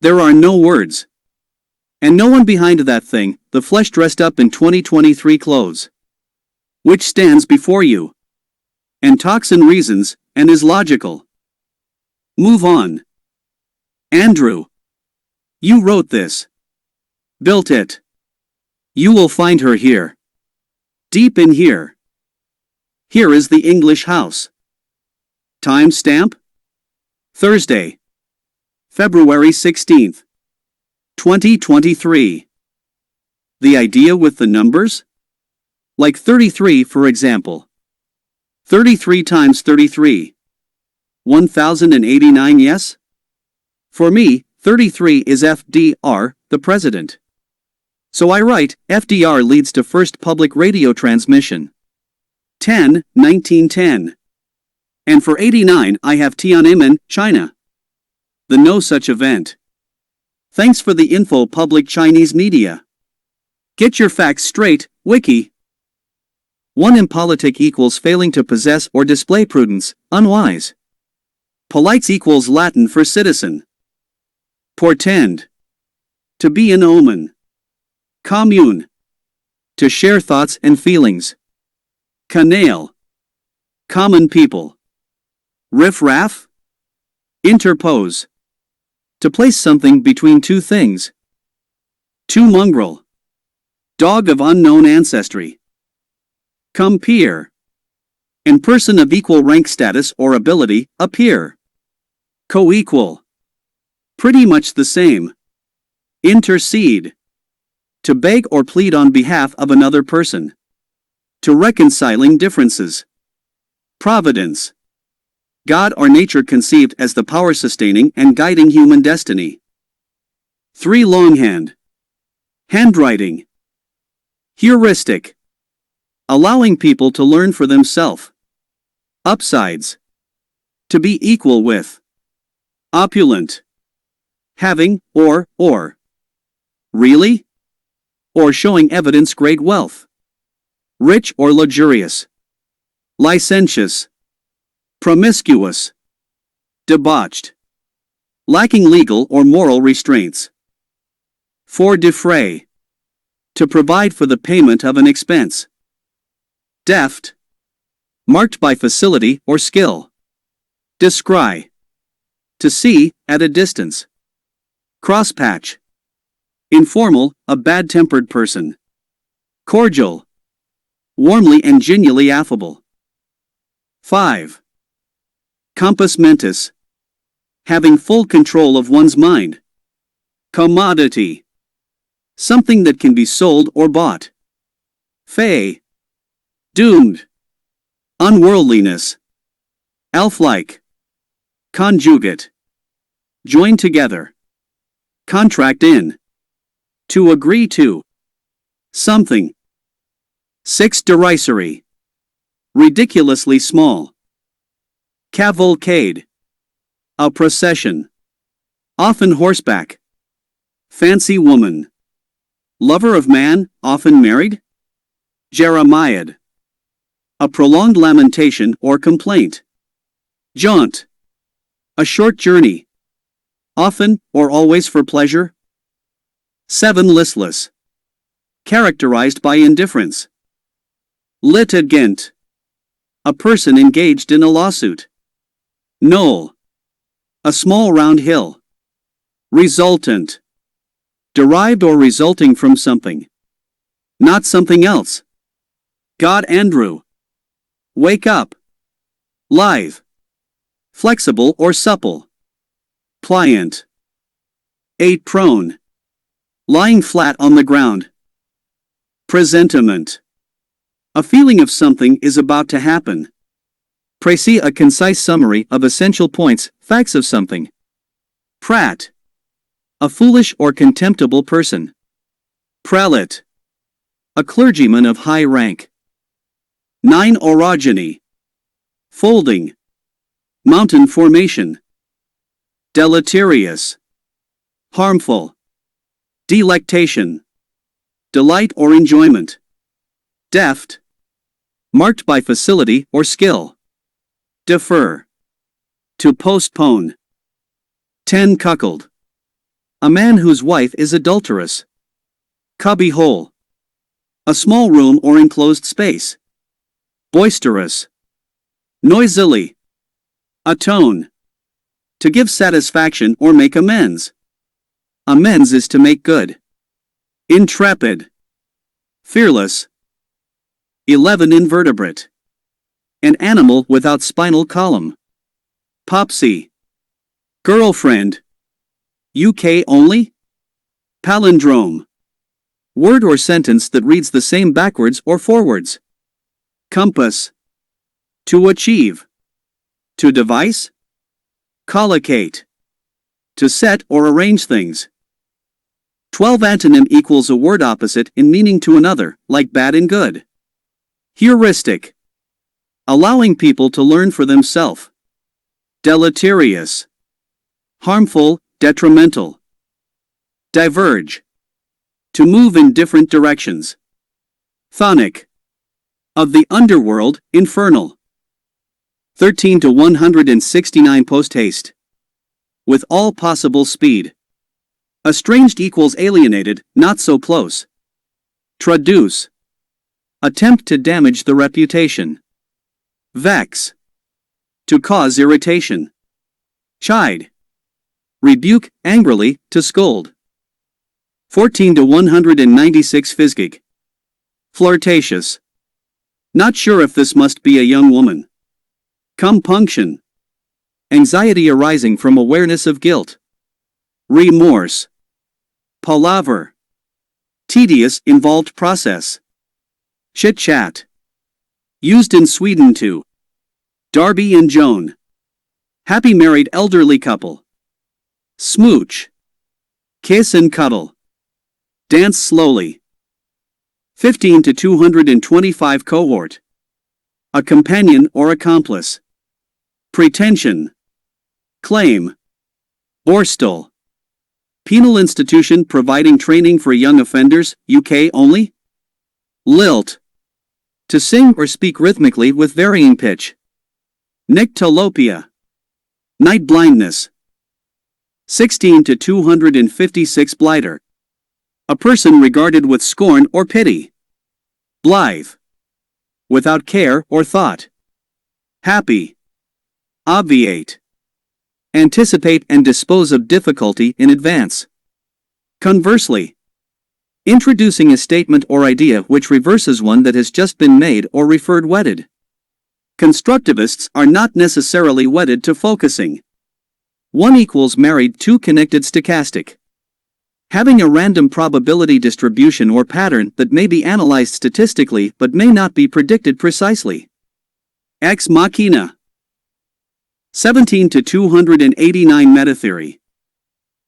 There are no words. And no one behind that thing, the flesh dressed up in 2023 clothes. Which stands before you. And talks and reasons, and is logical. Move on. Andrew. You wrote this. Built it. You will find her here. Deep in here. Here is the English house. Time stamp? Thursday. February 16th. 2023. The idea with the numbers? Like 33, for example. 33 times 33. 1089, yes? For me, 33 is FDR, the president. So I write, FDR leads to first public radio transmission. 1910. And for 89 I have Tiananmen, China. The no such event. Thanks for the info, public Chinese media. Get your facts straight, Wiki. 1 impolitic equals failing to possess or display prudence, unwise. Polites equals Latin for citizen. Portend. To be an omen. Commune. To share thoughts and feelings. Canale. Common people. Riff-raff. Interpose. To place something between two things. To mongrel. Dog of unknown ancestry. Compeer. And person of equal rank, status, or ability, appear. Co-equal. Pretty much the same. Intercede. To beg or plead on behalf of another person. To reconciling differences. Providence. God or nature conceived as the power sustaining and guiding human destiny. 3 longhand. Handwriting. Heuristic. Allowing people to learn for themselves. Upsides. To be equal with. Opulent. Having, or. Really? Or showing evidence great wealth. Rich or luxurious. Licentious. Promiscuous. Debauched. Lacking legal or moral restraints. For defray. To provide for the payment of an expense. Deft. Marked by facility or skill. Descry. To see, at a distance. Crosspatch. Informal, a bad-tempered person. Cordial. Warmly and genially affable. 5. Compos mentis. Having full control of one's mind. Commodity. Something that can be sold or bought. Fey. Doomed. Unworldliness. Elf-like. Conjugate. Join together. Contract in. To agree to. Something. 6. Derisory. Ridiculously small. Cavalcade. A procession. Often horseback. Fancy woman. Lover of man, often married. Jeremiad. A prolonged lamentation or complaint. Jaunt. A short journey. Often or always for pleasure. 7. Listless. Characterized by indifference. Litigant. A person engaged in a lawsuit. Knoll. A small round hill. Resultant. Derived or resulting from something. Not something else. God Andrew. Wake up. Lithe. Flexible or supple. Pliant. 8. Prone. Lying flat on the ground. Presentiment. A feeling of something is about to happen. Précis, a concise summary of essential points, facts of something. Prat. A foolish or contemptible person. Prelate. A clergyman of high rank. 9. Orogeny. Folding. Mountain formation. Deleterious. Harmful. Delectation. Delight or enjoyment. Deft. Marked by facility or skill. Defer. To postpone. 10. Cuckold. A man whose wife is adulterous. Cubby hole. A small room or enclosed space. Boisterous. Noisily. Atone. To give satisfaction or make amends. Amends is to make good. Intrepid. Fearless. 11 invertebrate. An animal without spinal column. Popsy. Girlfriend. UK only? Palindrome. Word or sentence that reads the same backwards or forwards. Compass. To achieve. To devise. Collocate. To set or arrange things. 12 antonym equals a word opposite in meaning to another, like bad and good. Heuristic. Allowing people to learn for themselves. Deleterious. Harmful, detrimental. Diverge. To move in different directions. Chthonic. Of the underworld, infernal. 13 to 169 post-haste. With all possible speed. Estranged equals alienated, not so close. Traduce. Attempt to damage the reputation. Vex. To cause irritation. Chide. Rebuke, angrily, to scold. 14 to 196 physgig. Flirtatious. Not sure if this must be a young woman. Compunction. Anxiety arising from awareness of guilt. Remorse. Palaver. Tedious, involved process. Chit-chat. Used in Sweden to. Darby and Joan. Happy married elderly couple. Smooch. Kiss and cuddle. Dance slowly. 15 to 225 cohort. A companion or accomplice. Pretension. Claim. Borstal. Penal institution providing training for young offenders, UK only. Lilt. To sing or speak rhythmically with varying pitch. Nyctalopia. Night blindness. 16 to 256 blighter. A person regarded with scorn or pity. Blithe. Without care or thought. Happy. Obviate. Anticipate and dispose of difficulty in advance. Conversely. Introducing a statement or idea which reverses one that has just been made or referred wedded. Constructivists are not necessarily wedded to focusing. 1 equals married 2 connected stochastic. Having a random probability distribution or pattern that may be analyzed statistically but may not be predicted precisely. Ex machina. 17 to 289 metatheory.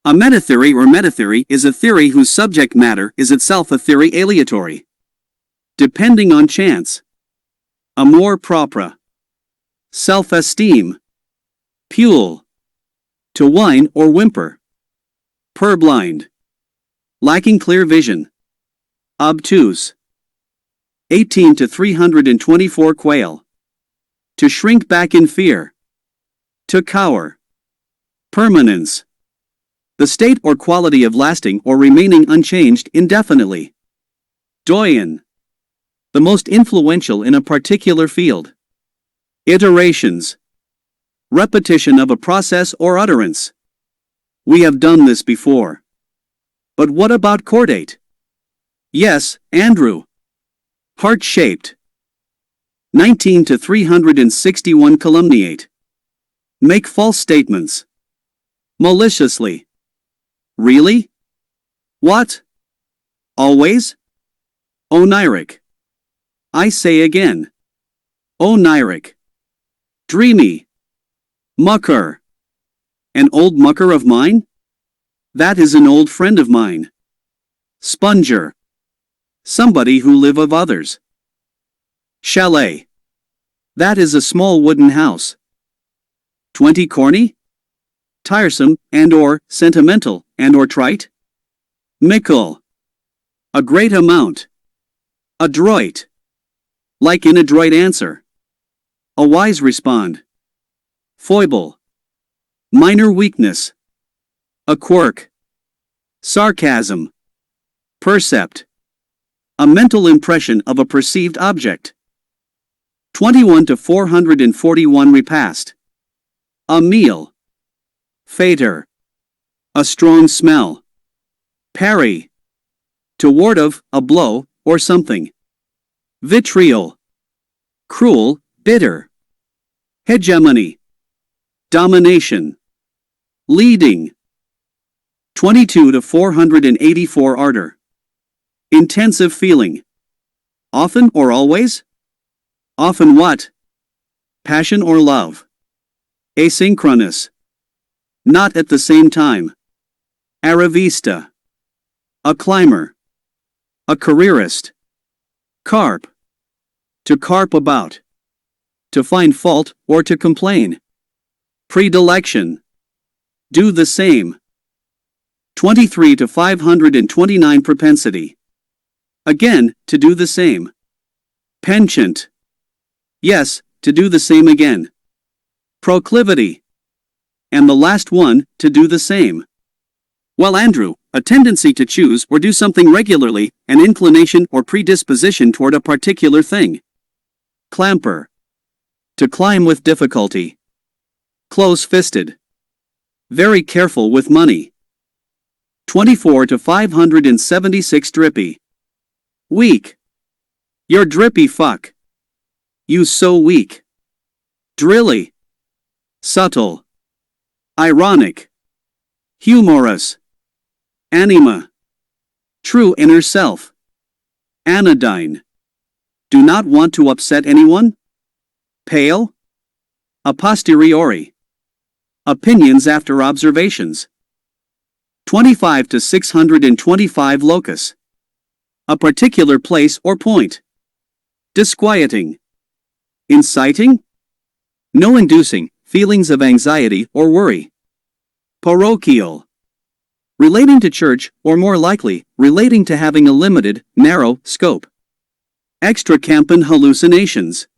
A metatheory or metatheory is a theory whose subject matter is itself a theory aleatory. Depending on chance. Amor propre. Self-esteem. Pule. To whine or whimper. Purblind. Lacking clear vision. Obtuse. 18 to 324 quail. To shrink back in fear. To cower. Permanence. The state or quality of lasting or remaining unchanged indefinitely. Doyen. The most influential in a particular field. Iterations. Repetition of a process or utterance. We have done this before. But what about chordate? Yes, Andrew. Heart-shaped. 19 to 361 calumniate. Make false statements. Maliciously. Really? What? Always? Oniric. I say again. Oniric. Dreamy. Mucker. An old mucker of mine? That is an old friend of mine. Sponger. Somebody who live of others. Chalet. That is a small wooden house. 20 corny? Tiresome, and or, sentimental, and or trite? Mickle. A great amount. Adroit. Like an adroit answer. A wise respond. Foible. Minor weakness. A quirk. Sarcasm. Percept. A mental impression of a perceived object. 21 to 441 repast. A meal. Fater. A strong smell. Parry. To ward of, a blow, or something. Vitriol. Cruel, bitter. Hegemony. Domination. Leading. 22 to 484 ardor. Intensive feeling. Often or always? Often what? Passion or love. Asynchronous. Not at the same time. Aravista. A climber. A careerist. Carp. To carp about. To find fault or to complain. Predilection. Do the same. 23 to 529 propensity. Again, to do the same. Penchant. Yes, to do the same again. Proclivity. And the last one, to do the same. Well, Andrew, a tendency to choose or do something regularly, an inclination or predisposition toward a particular thing. Clamper. To climb with difficulty. Close-fisted. Very careful with money. 24 to 576 drippy. Weak. You're drippy fuck. You so weak. Drilly. Subtle. Ironic. Humorous. Anima. True inner self. Anodyne. Do not want to upset anyone? Pale. A posteriori. Opinions after observations. 25 to 625 locus. A particular place or point. Disquieting. Inciting? No inducing, feelings of anxiety or worry. Parochial. Relating to church, or more likely, relating to having a limited, narrow, scope. Extracampan hallucinations.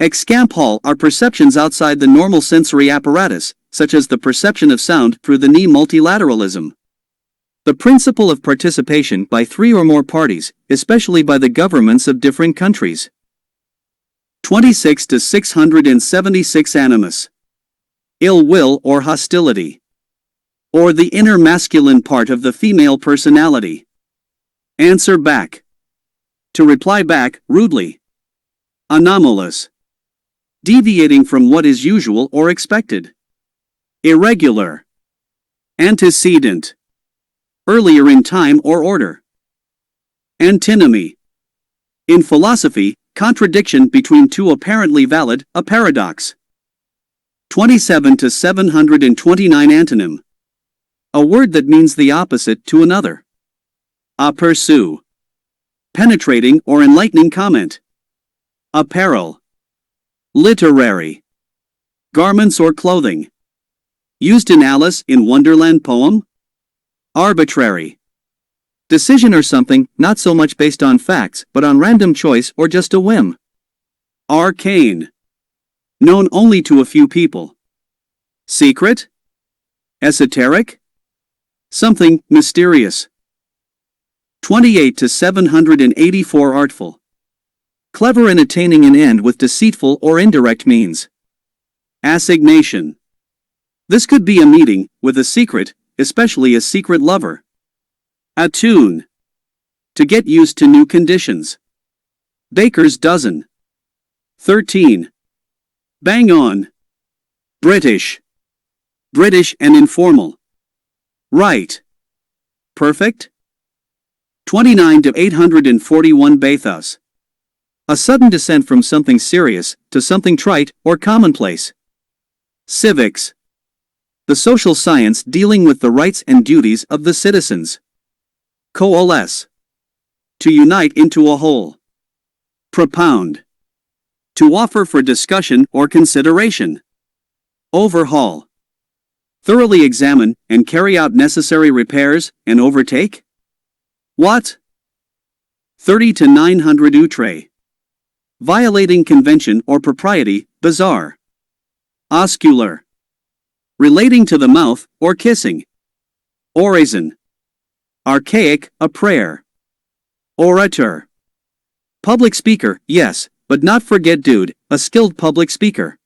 Excampal are perceptions outside the normal sensory apparatus, such as the perception of sound through the knee multilateralism. The principle of participation by 3 or more parties, especially by the governments of different countries. 26 to 676 animus. Ill will or hostility. Or the inner masculine part of the female personality. Answer back. To reply back, rudely. Anomalous. Deviating from what is usual or expected. Irregular. Antecedent. Earlier in time or order. Antinomy. In philosophy, contradiction between two apparently valid, a paradox. 27 to 729 antonym. A word that means the opposite to another. Aperçu. Penetrating or enlightening comment. Apparel. Literary. Garments or clothing. Used in Alice in Wonderland poem. Arbitrary. Decision or something, not so much based on facts, but on random choice or just a whim. Arcane. Known only to a few people. Secret? Esoteric? Something mysterious. 28 to 784 artful. Clever in attaining an end with deceitful or indirect means. Assignation. This could be a meeting with a secret, especially a secret lover. Attune. To get used to new conditions. Baker's dozen. 13. Bang on. British. British and informal. Right. Perfect. 29 to 841 bathos. A sudden descent from something serious to something trite or commonplace. Civics. The social science dealing with the rights and duties of the citizens. Coalesce. To unite into a whole. Propound. To offer for discussion or consideration. Overhaul. Thoroughly examine and carry out necessary repairs and overtake? What? 30 to 900 outre. Violating convention or propriety, bizarre. Oscular. Relating to the mouth or kissing. Oraison. Archaic, a prayer. Orator. Public speaker, yes, but not forget dude, a skilled public speaker.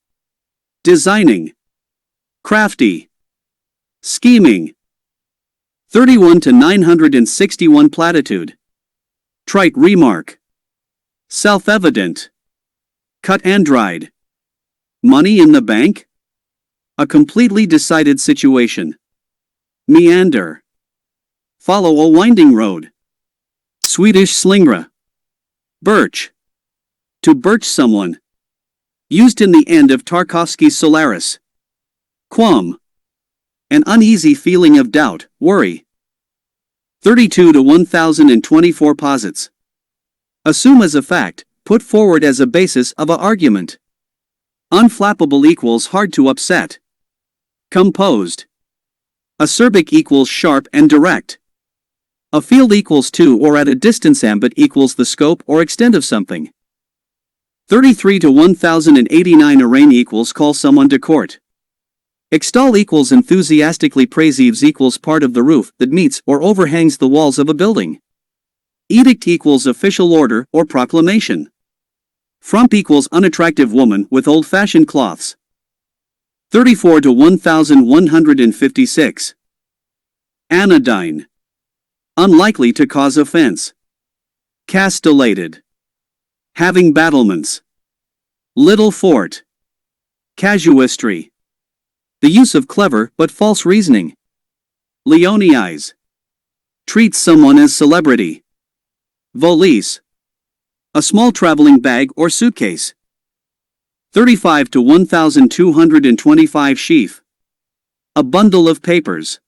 Designing. Crafty. Scheming. 31 to 961 platitude. Trite remark. Self-evident. Cut and dried. Money in the bank? A completely decided situation. Meander. Follow a winding road. Swedish slingra. Birch. To birch someone. Used in the end of Tarkovsky's Solaris. Qualm. An uneasy feeling of doubt, worry. 32 to 1024 posits. Assume as a fact, put forward as a basis of a argument. Unflappable equals hard to upset. Composed. Acerbic equals sharp and direct. A field equals to or at a distance. Ambit equals the scope or extent of something. 33 to 1089 arraign equals call someone to court. Extol equals enthusiastically praise. Eaves equals part of the roof that meets or overhangs the walls of a building. Edict equals official order or proclamation. Frump equals unattractive woman with old-fashioned cloths. 34 to 1156. Anodyne. Unlikely to cause offense. Castellated. Having battlements. Little fort. Casuistry. The use of clever but false reasoning. Leoneize. Treats someone as celebrity. Valise. A small traveling bag or suitcase. 35 to 1225 sheaf. A bundle of papers.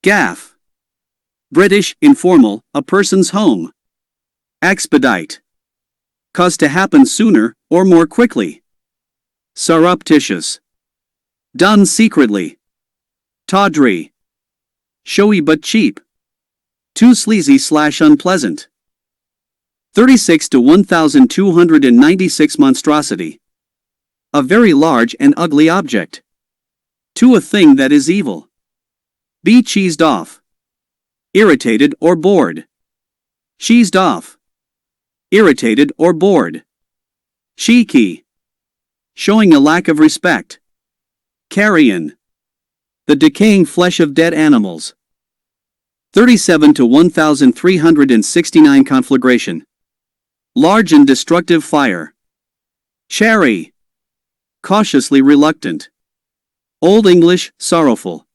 Gaff. British, informal, a person's home. Expedite. Cause to happen sooner, or more quickly. Surreptitious. Done secretly. Tawdry. Showy but cheap. Too sleazy/unpleasant. 36 to 1296 monstrosity. A very large and ugly object. To a thing that is evil. Be cheesed off. Irritated or bored. Cheesed off. Irritated or bored. Cheeky. Showing a lack of respect. Carrion. The decaying flesh of dead animals. 37 to 1369 conflagration. Large and destructive fire. Chary. Cautiously reluctant. Old English, sorrowful.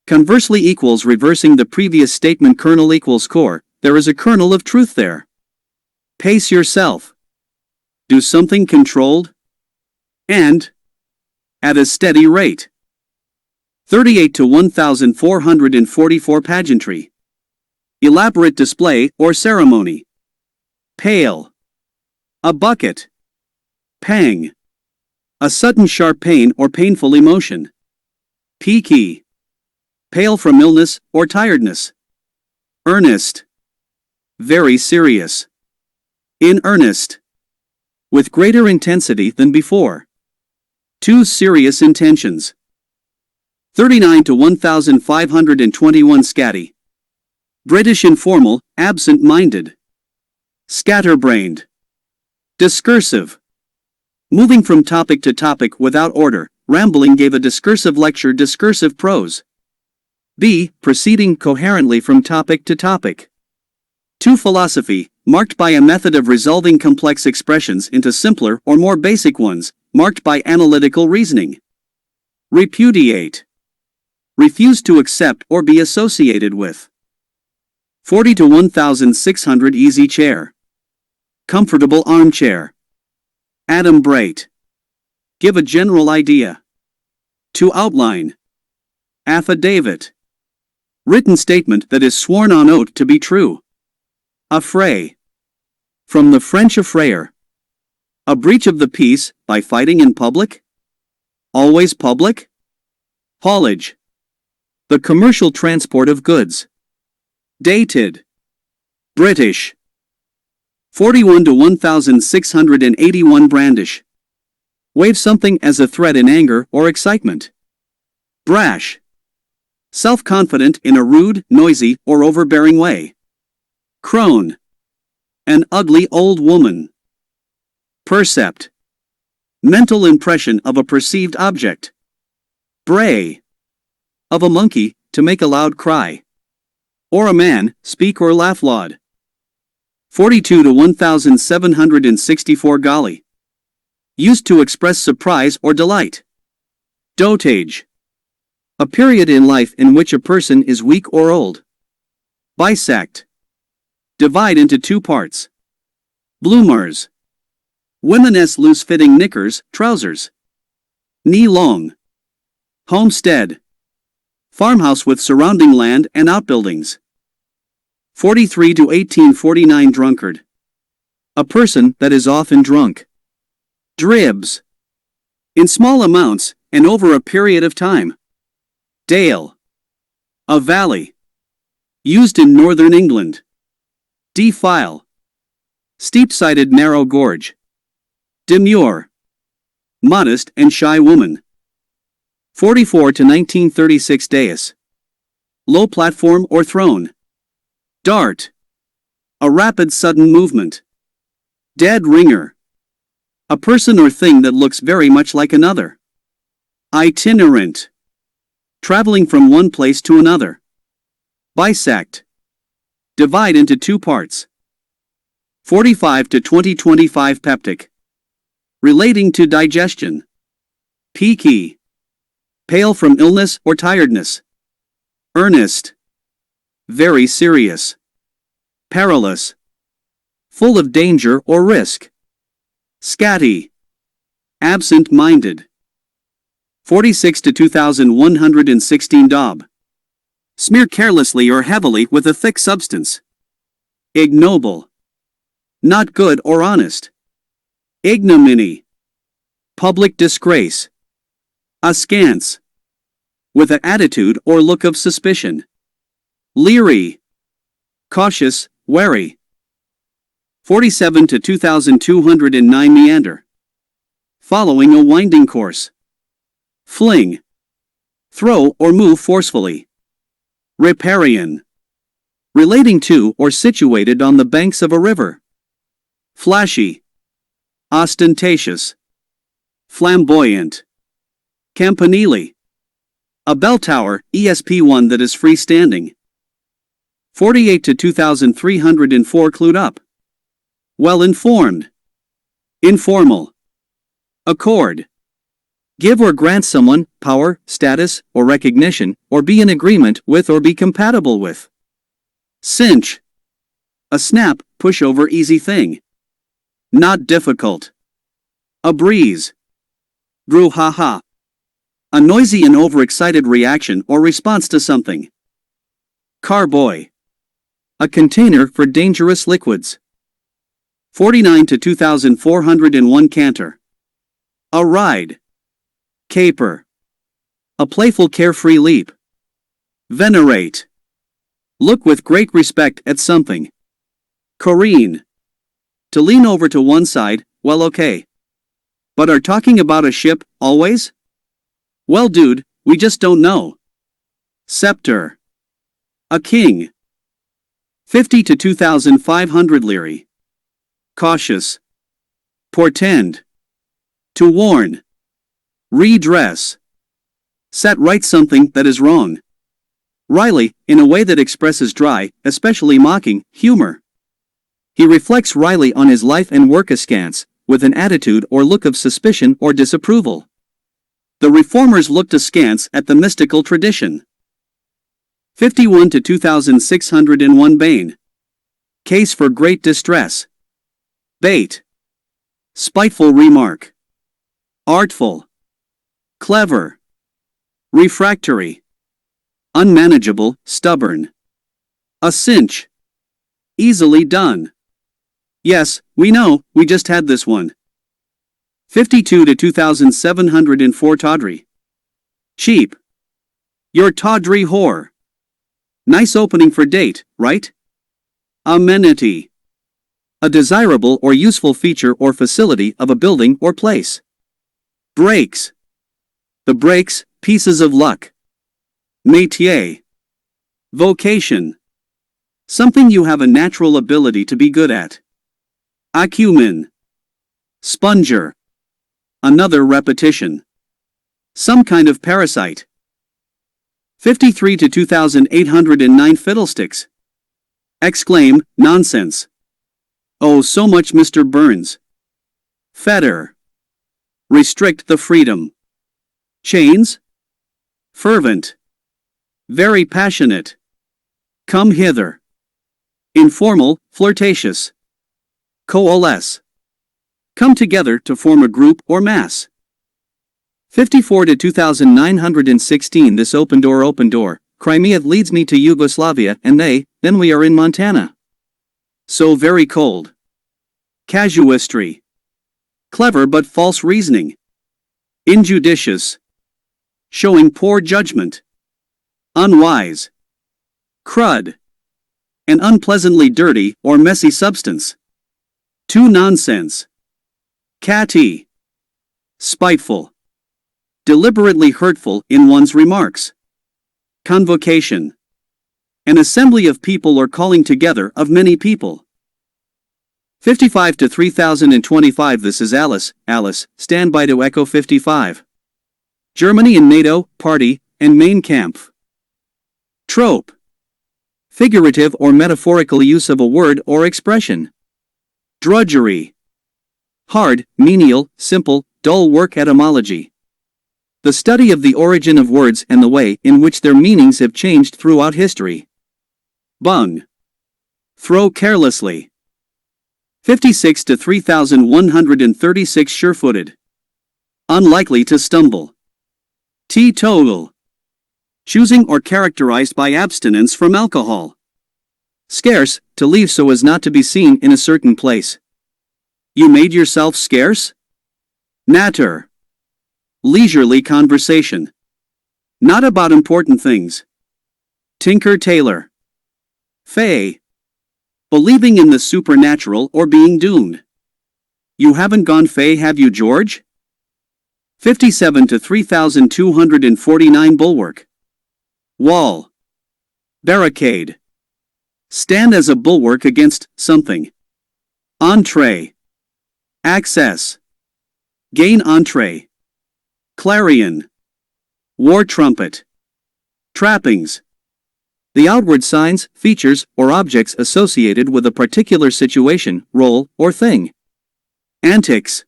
Conversely equals reversing the previous statement. Kernel equals core, there is a kernel of truth there. Pace yourself. Do something controlled. And. At a steady rate. 38 to 1444 pageantry. Elaborate display or ceremony. Pale. A bucket. Pang. A sudden sharp pain or painful emotion. Peaky. Pale from illness or tiredness. Earnest. Very serious. In earnest. With greater intensity than before. Too serious intentions. 39 to 1521 scatty. British informal, absent-minded. Scatterbrained. Discursive. Moving from topic to topic without order, rambling gave a discursive lecture. Discursive prose. B. Proceeding coherently from topic to topic. 2. Philosophy, marked by a method of resolving complex expressions into simpler or more basic ones, marked by analytical reasoning. Repudiate. Refuse to accept or be associated with. 40 to 1600 easy chair. Comfortable armchair. Adumbrate. Give a general idea. To outline. Affidavit. Written statement that is sworn on oath to be true. Affray. From the French affrayer. A breach of the peace by fighting in public? Always public? Haulage. The commercial transport of goods. Dated. British. 41 to 1681 brandish. Wave something as a threat in anger or excitement. Brash. Self-confident in a rude, noisy, or overbearing way. Crone. An ugly old woman. Percept. Mental impression of a perceived object. Bray. Of a monkey, to make a loud cry. Or a man, speak or laugh loud. 42 to 1764 golly. Used to express surprise or delight. Dotage. A period in life in which a person is weak or old. Bisect. Divide into two parts. Bloomers. Women's loose-fitting knickers, trousers. Knee long. Homestead. Farmhouse with surrounding land and outbuildings. 43 to 1849 drunkard. A person that is often drunk. Dribs. In small amounts, and over a period of time. Dale. A valley. Used in northern England. Defile. Steep-sided narrow gorge. Demure. Modest and shy woman. 44 to 1936 dais. Low platform or throne. Dart. A rapid sudden movement. Dead ringer. A person or thing that looks very much like another. Itinerant. Traveling from one place to another. Bisect. Divide into two parts. 45 to 2025 peptic. Relating to digestion. Peaky. Pale from illness or tiredness. Earnest. Very serious. Perilous. Full of danger or risk. Scatty. Absent-minded. 46 to 2116 daub. Smear carelessly or heavily with a thick substance. Ignoble. Not good or honest. Ignominy. Public disgrace. Askance. With an attitude or look of suspicion. Leery. Cautious, wary. 47 to 2209 meander. Following a winding course. Fling. Throw or move forcefully. Riparian. Relating to or situated on the banks of a river. Flashy. Ostentatious. Flamboyant. Campanile. A bell tower, ESP1 that is freestanding. 48 to 2304 clued up. Well informed. Informal. Accord. Give or grant someone power, status, or recognition, or be in agreement with or be compatible with. Cinch. A snap, pushover easy thing. Not difficult. A breeze. Brouhaha. A noisy and overexcited reaction or response to something. Carboy. A container for dangerous liquids. 49 to 2401 canter. A ride. Caper. A playful carefree leap. Venerate. Look with great respect at something. Careen. To lean over to one side, well okay. But are talking about a ship, always? Well dude, we just don't know. Scepter. A king. 50 to 2500 Leary. Cautious. Portend. To warn. Redress. Set right something that is wrong. Wryly, in a way that expresses dry, especially mocking, humor. He reflects wryly on his life and work askance, with an attitude or look of suspicion or disapproval. The reformers looked askance at the mystical tradition. 51 to 2601 Bain. Case for great distress. Bait. Spiteful remark. Artful. Clever. Refractory. Unmanageable, stubborn. A cinch. Easily done. Yes, we know, we just had this one. 52 to 2704 tawdry. Cheap. Your tawdry whore. Nice opening for date, right? Amenity. A desirable or useful feature or facility of a building or place. Breaks. The breaks, pieces of luck. Métier. Vocation. Something you have a natural ability to be good at. Acumen. Sponger. Another repetition. Some kind of parasite. 53 to 2,809 fiddlesticks. Exclaim, nonsense. Oh, so much Mr. Burns. Fetter. Restrict the freedom. Chains. Fervent. Very passionate. Come hither. Informal, flirtatious. Coalesce. Come together to form a group or mass. 54 to 2,916 This open door, Crimea leads me to Yugoslavia and then we are in Montana. So very cold. Casuistry. Clever but false reasoning. Injudicious. Showing poor judgment. Unwise. Crud. An unpleasantly dirty or messy substance. Too nonsense. Catty. Spiteful. Deliberately hurtful in one's remarks. Convocation. An assembly of people or calling together of many people. 55 to 3,025 This is Alice, stand by to echo 55. Germany and NATO, party, and Mein Kampf. Trope. Figurative or metaphorical use of a word or expression. Drudgery. Hard, menial, simple, dull work. Etymology. The study of the origin of words and the way in which their meanings have changed throughout history. Bung. Throw carelessly. 56 to 3,136 Sure-footed. Unlikely to stumble. Teetotal. Choosing or characterized by abstinence from alcohol. Scarce, to leave so as not to be seen in a certain place. You made yourself scarce? Natter. Leisurely conversation. Not about important things. Tinker-tailor. Fae. Believing in the supernatural or being doomed. You haven't gone Fae, have you, George? 57 to 3,249 Bulwark. Wall. Barricade. Stand as a bulwark against something. Entree. Access. Gain entree. Clarion. War trumpet. Trappings. The outward signs, features, or objects associated with a particular situation, role, or thing. Antics.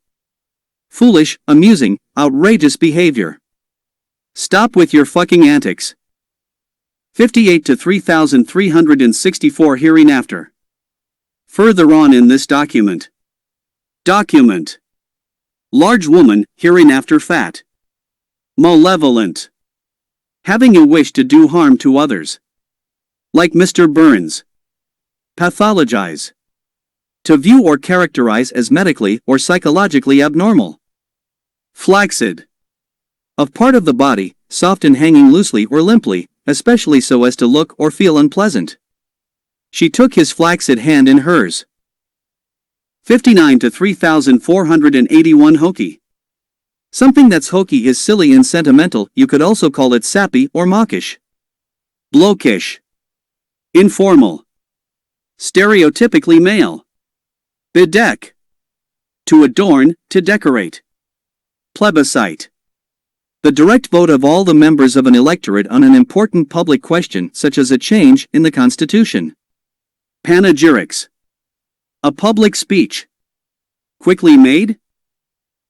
Foolish, amusing, outrageous behavior. Stop with your fucking antics. 58 to 3,364 Hereinafter. Further on in this document. Document. Large woman, hereinafter fat. Malevolent. Having a wish to do harm to others. Like Mr. Burns. Pathologize. To view or characterize as medically or psychologically abnormal. Flaccid. Of part of the body, soft and hanging loosely or limply, especially so as to look or feel unpleasant. She took his flaccid hand in hers. 59 to 3,481 Hokey. Something that's hokey is silly and sentimental, you could also call it sappy or mawkish. Blokish. Informal. Stereotypically male. Bedeck. To adorn, to decorate. Plebiscite. The direct vote of all the members of an electorate on an important public question such as a change in the Constitution. Panegyrics. A public speech. Quickly made?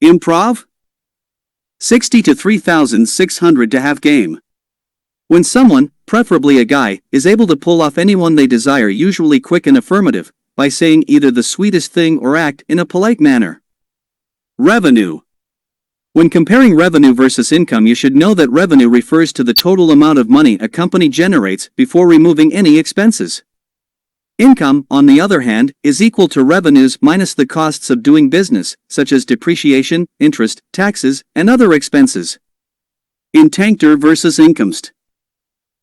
Improv? 60 to 3,600 To have game. When someone, preferably a guy, is able to pull off anyone they desire, usually quick and affirmative, by saying either the sweetest thing or act in a polite manner. Revenue. When comparing revenue versus income, you should know that revenue refers to the total amount of money a company generates before removing any expenses. Income, on the other hand, is equal to revenues minus the costs of doing business, such as depreciation, interest, taxes, and other expenses. Intanctor versus incomst.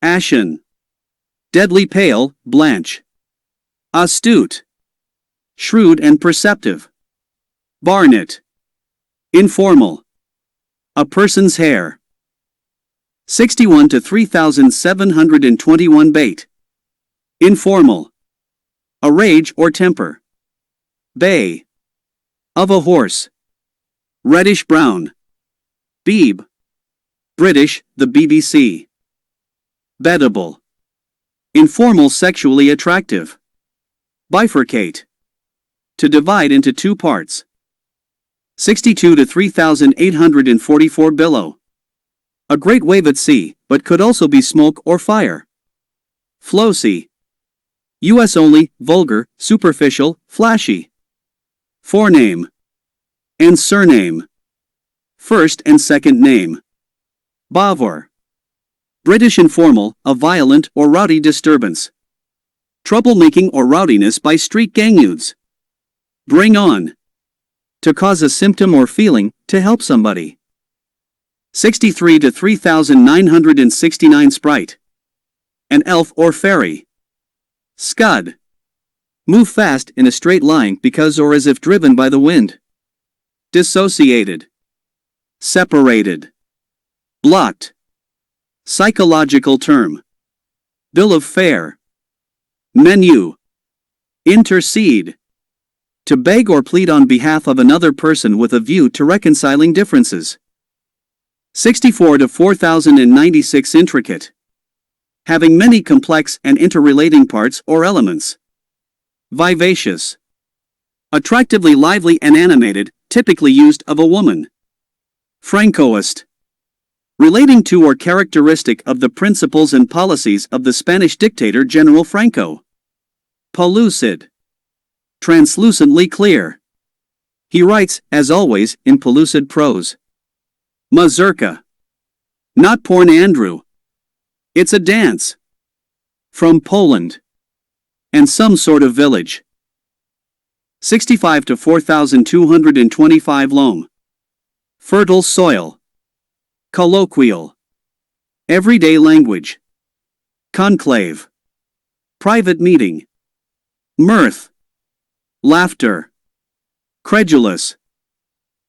Ashen. Deadly pale, blanch. Astute. Shrewd and perceptive. Barnet. Informal. A person's hair. 61 to 3721 bait. Informal. A rage or temper. Bay. Of a horse. Reddish brown. Beeb. British, the BBC. Bettable. Informal, sexually attractive. Bifurcate. To divide into two parts. 62 to 3844 billow. A great wave at sea, but could also be smoke or fire. Floacy. US only, vulgar, superficial, flashy. Forename. And surname. First and second name. Bavor. British informal, a violent or rowdy disturbance. Troublemaking or rowdiness by street gang youths. Bring on. To cause a symptom or feeling, to help somebody. 63 to 3969 sprite. An elf or fairy. Scud. Move fast in a straight line because or as if driven by the wind. Dissociated. Separated. Blocked. Psychological term. Bill of fare. Menu. Intercede. To beg or plead on behalf of another person with a view to reconciling differences. 64 to 4096 intricate. Having many complex and interrelating parts or elements. Vivacious. Attractively lively and animated, typically used of a woman. Francoist. Relating to or characteristic of the principles and policies of the Spanish dictator General Franco. Pellucid. Translucently clear. He writes, as always, in pellucid prose. Mazurka. Not porn Andrew. It's a dance. From Poland. And some sort of village. 65 to 4225 loam. Fertile soil. Colloquial. Everyday language. Conclave. Private meeting. Mirth. Laughter. Credulous.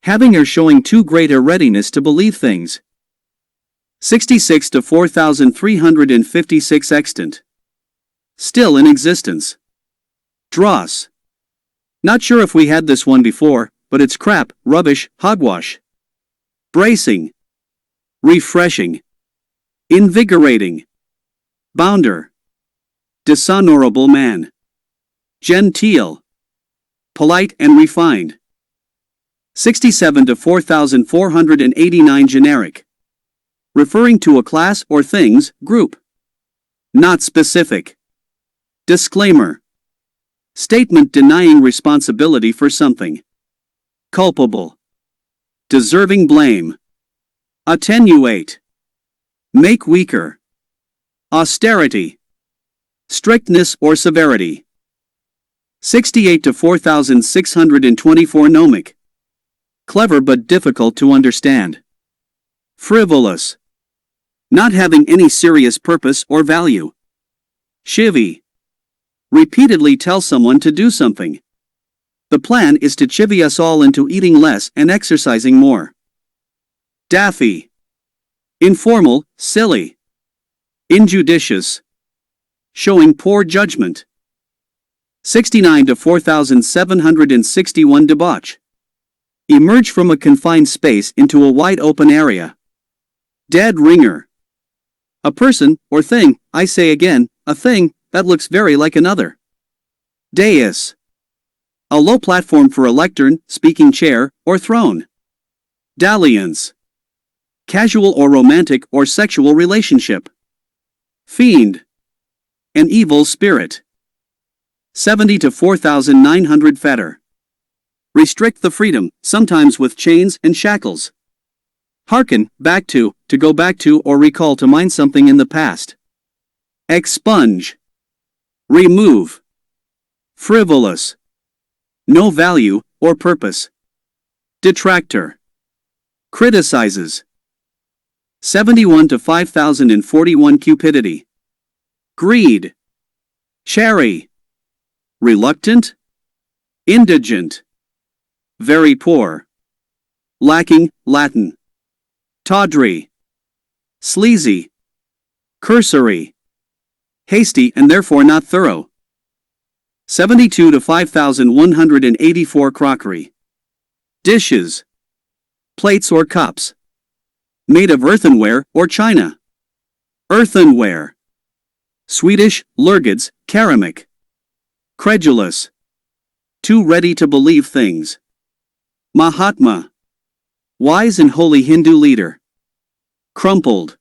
Having or showing too great a readiness to believe things. 66 to 4356 extant. Still in existence. Dross. Not sure if we had this one before, but it's crap, rubbish, hogwash. Bracing. Refreshing. Invigorating. Bounder. Dishonorable man. Genteel. Polite and refined. 67 to 4489 generic. Referring to a class or things, group. Not specific. Disclaimer. Statement denying responsibility for something. Culpable. Deserving blame. Attenuate. Make weaker. Austerity. Strictness or severity. 68 to 4624 gnomic. Clever but difficult to understand. Frivolous. Not having any serious purpose or value. Chivvy. Repeatedly tell someone to do something. The plan is to chivvy us all into eating less and exercising more. Daffy. Informal, silly. Injudicious. Showing poor judgment. 69 to 4761 debauch. Emerge from a confined space into a wide open area. Dead ringer. A person, or thing, I say again, a thing, that looks very like another. Dais. A low platform for a lectern, speaking chair, or throne. Dalliance. Casual or romantic or sexual relationship. Fiend. An evil spirit. 70 to 4900 fetter. Restrict the freedom, sometimes with chains and shackles. Hearken, back to go back to or recall to mind something in the past. Expunge. Remove. Frivolous. No value or purpose. Detractor. Criticizes. 71 to 5041 cupidity. Greed. Chary. Reluctant. Indigent. Very poor. Lacking, Latin. Tawdry. sleazy, cursory, hasty and therefore not thorough. 72 to 5184 crockery. Dishes, plates or cups. Made of earthenware or china. Earthenware. Swedish, lurgids, ceramic. Credulous. Too ready to believe things. Mahatma. Wise and holy Hindu leader. Crumpled.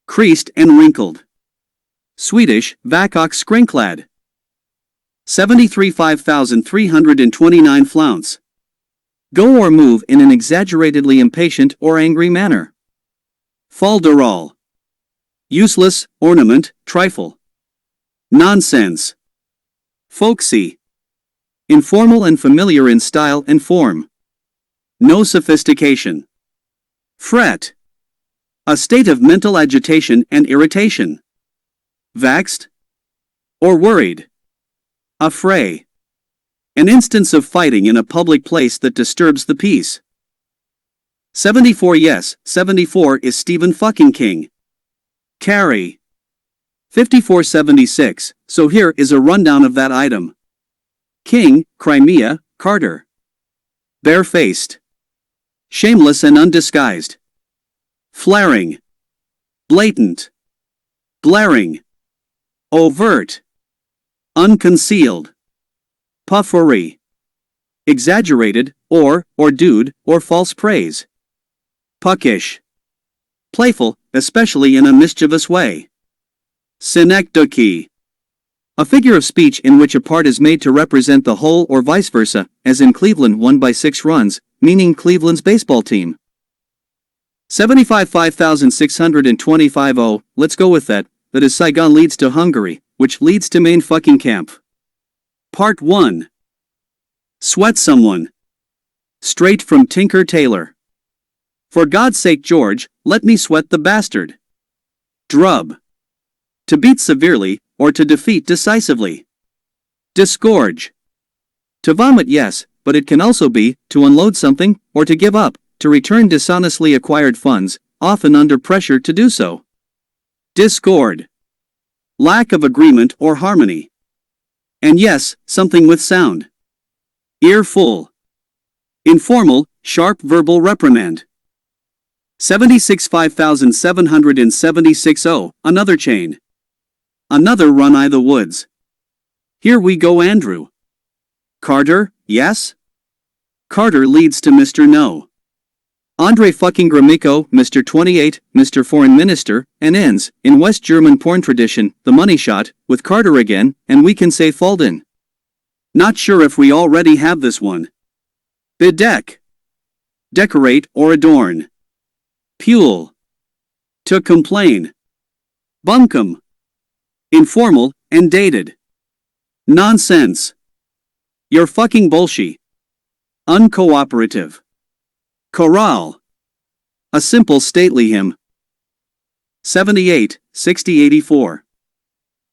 Creased and wrinkled. Swedish, vakock skrinklad. 73 5329 flounce. Go or move in an exaggeratedly impatient or angry manner. Falderall. Useless, ornament, trifle. Nonsense. Folksy. Informal and familiar in style and form. No sophistication. Fret. A state of mental agitation and irritation. Vexed. Or worried. Affray. An instance of fighting in a public place that disturbs the peace. 74 Yes, 74 is Stephen fucking King. Carry. 5476, so here is a rundown of that item. King, Crimea, Carter. Barefaced. Shameless and undisguised. Flaring. Blatant. Glaring. Overt. Unconcealed. Puffery. Exaggerated, or dude, or false praise. Puckish. Playful, especially in a mischievous way. Synecdoche. A figure of speech in which a part is made to represent the whole or vice versa, as in Cleveland won by 6 runs, meaning Cleveland's baseball team. 75 5625 Oh, let's go with that is Saigon leads to Hungary, which leads to main fucking camp. Part 1. Sweat someone. Straight from Tinker Tailor. For God's sake, George, let me sweat the bastard. Drub. To beat severely, or to defeat decisively. Disgorge. To vomit, yes, but it can also be to unload something, or to give up, to return dishonestly acquired funds, often under pressure to do so. Discord. Lack of agreement or harmony. And yes, something with sound. Earful. Informal, sharp verbal reprimand. 76 5776 Oh, another chain. Another run the woods. Here we go, Andrew. Carter, yes? Carter leads to Mr. No. Andre fucking Gromyko, Mr. 28, Mr. Foreign Minister, and ends, in West German porn tradition, the money shot, with Carter again, and we can say Falden. Not sure if we already have this one. Bedeck. Decorate or adorn. Pule. To complain. Bunkum. Informal, and dated. Nonsense. You're fucking bullshit. Uncooperative. Chorale. A simple stately hymn. 78, 60 84.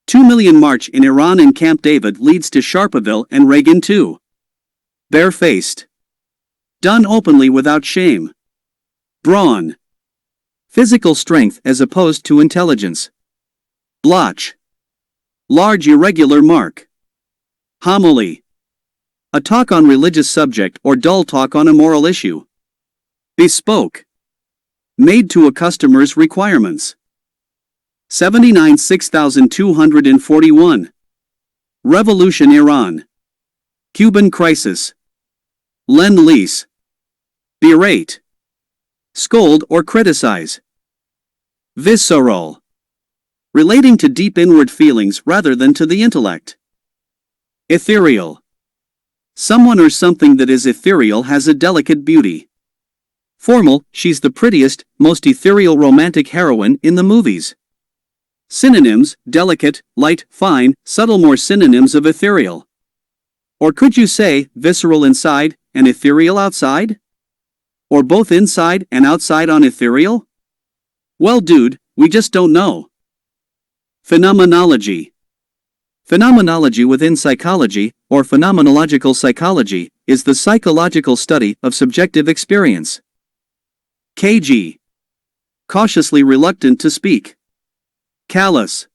2 million march in Iran and Camp David leads to Sharpeville and Reagan too. Barefaced. Done openly without shame. Brawn. Physical strength as opposed to intelligence. Blotch. Large irregular mark. Homily. A talk on religious subject or dull talk on a moral issue. Bespoke. Made to a customer's requirements. 79 6241. Revolution Iran. Cuban crisis. Lend-lease. Berate. Scold or criticize. Visceral. Relating to deep inward feelings rather than to the intellect. Ethereal. Someone or something that is ethereal has a delicate beauty. Formal, she's the prettiest, most ethereal romantic heroine in the movies. Synonyms, delicate, light, fine, subtle, more synonyms of ethereal. Or could you say, visceral inside, and ethereal outside? Or both inside and outside on ethereal? Well dude, we just don't know. Phenomenology. Phenomenology within psychology, or phenomenological psychology, is the psychological study of subjective experience. KG. cautiously reluctant to speak. Callous.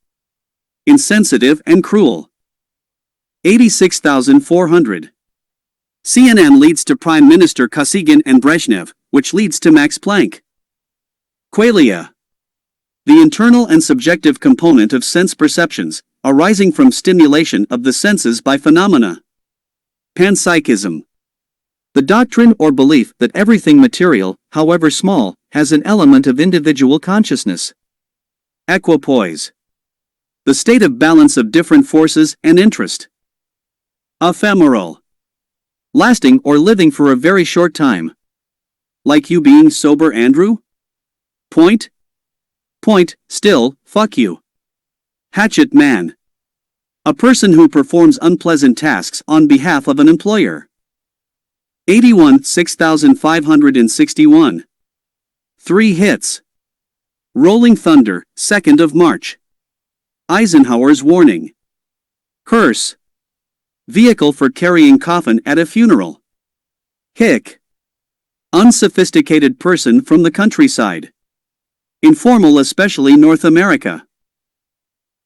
Insensitive and cruel. 86,400. CNN leads to Prime Minister Kosygin and Brezhnev, which leads to Max Planck. Qualia. The internal and subjective component of sense perceptions, arising from stimulation of the senses by phenomena. Panpsychism. The doctrine or belief that everything material, however small, has an element of individual consciousness. Equipoise. The state of balance of different forces and interest. Ephemeral. Lasting or living for a very short time. Like you being sober, Andrew? Point, still, fuck you. Hatchet man. A person who performs unpleasant tasks on behalf of an employer. 6,561. 3 hits. Rolling Thunder, 2nd of March. Eisenhower's warning. Hearse. Vehicle for carrying coffin at a funeral. Hick. Unsophisticated person from the countryside. Informal, especially North America.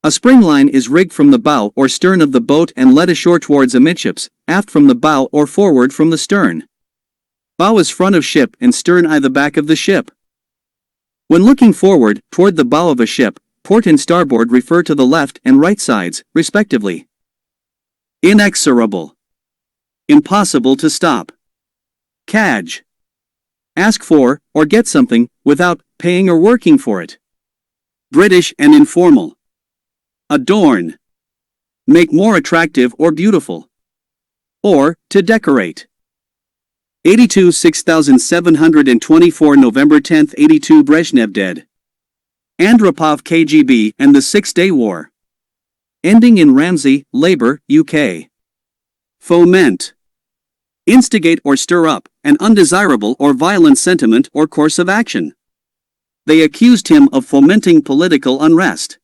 A spring line is rigged from the bow or stern of the boat and led ashore towards amidships, aft from the bow or forward from the stern. Bow is front of ship and stern the back of the ship. When looking forward, toward the bow of a ship, port and starboard refer to the left and right sides, respectively. Inexorable. Impossible to stop. Cadge. Ask for, or get something, without paying or working for it. British and informal. Adorn. Make more attractive or beautiful. Or, to decorate. 6,724 November 10, 82 Brezhnev dead. Andropov KGB and the Six-Day War. Ending in Ramsey, Labour, UK. Foment. Instigate or stir up an undesirable or violent sentiment or course of action. They accused him of fomenting political unrest.